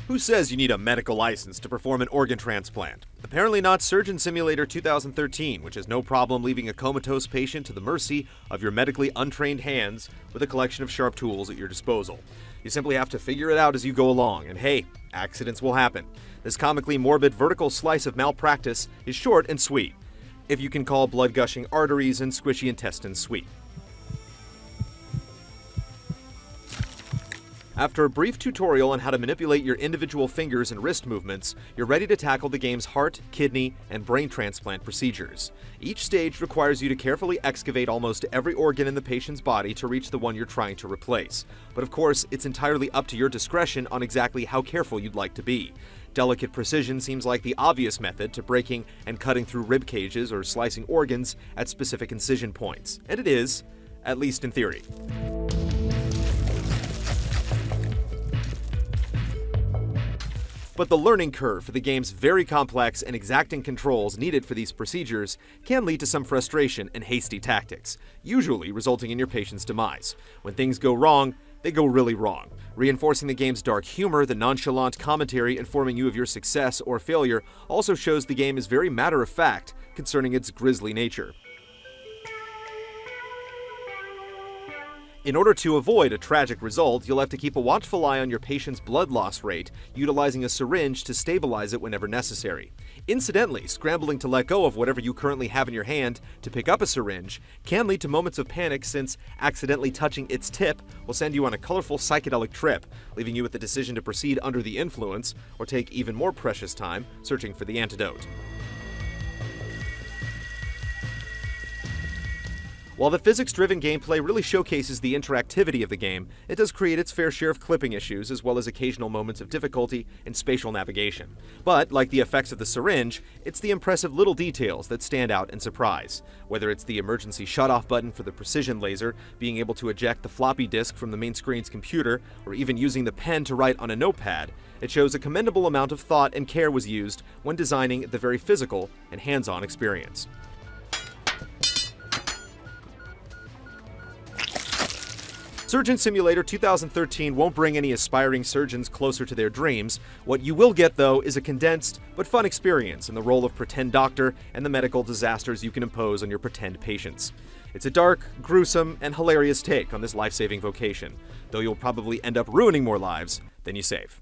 Who says you need a medical license to perform an organ transplant? Apparently not Sugeon Simulator 2013, which has no problem leaving a comatose patient to the mercy of your medically untrained hands with a collection of sharp tools at your disposal. You simply have to figure it out as you go along, and hey, accidents will happen. This comically morbid vertical slice of malpractice is short and sweet, if you can call blood-gushing arteries and squishy intestines sweet. After a brief tutorial on how to manipulate your individual fingers and wrist movements, you're ready to tackle the game's heart, kidney, and brain transplant procedures. Each stage requires you to carefully excavate almost every organ in the patient's body to reach the one you're trying to replace. But of course, it's entirely up to your discretion on exactly how careful you'd like to be. Delicate precision seems like the obvious method to breaking and cutting through rib cages or slicing organs at specific incision points. And it is, at least in theory. But the learning curve for the game's very complex and exacting controls needed for these procedures can lead to some frustration and hasty tactics, usually resulting in your patient's demise. When things go wrong, they go really wrong. Reinforcing the game's dark humor, the nonchalant commentary informing you of your success or failure also shows the game is very matter-of-fact concerning its grisly nature. In order to avoid a tragic result, you'll have to keep a watchful eye on your patient's blood loss rate, utilizing a syringe to stabilize it whenever necessary. Incidentally, scrambling to let go of whatever you currently have in your hand to pick up a syringe can lead to moments of panic, since accidentally touching its tip will send you on a colorful psychedelic trip, leaving you with the decision to proceed under the influence or take even more precious time searching for the antidote. While the physics-driven gameplay really showcases the interactivity of the game, it does create its fair share of clipping issues, as well as occasional moments of difficulty in spatial navigation. But, like the effects of the syringe, it's the impressive little details that stand out and surprise. Whether it's the emergency shut-off button for the precision laser, being able to eject the floppy disk from the main screen's computer, or even using the pen to write on a notepad, it shows a commendable amount of thought and care was used when designing the very physical and hands-on experience. Sugeon Simulator 2013 won't bring any aspiring surgeons closer to their dreams. What you will get, though, is a condensed but fun experience in the role of pretend doctor and the medical disasters you can impose on your pretend patients. It's a dark, gruesome, and hilarious take on this life-saving vocation, though you'll probably end up ruining more lives than you save.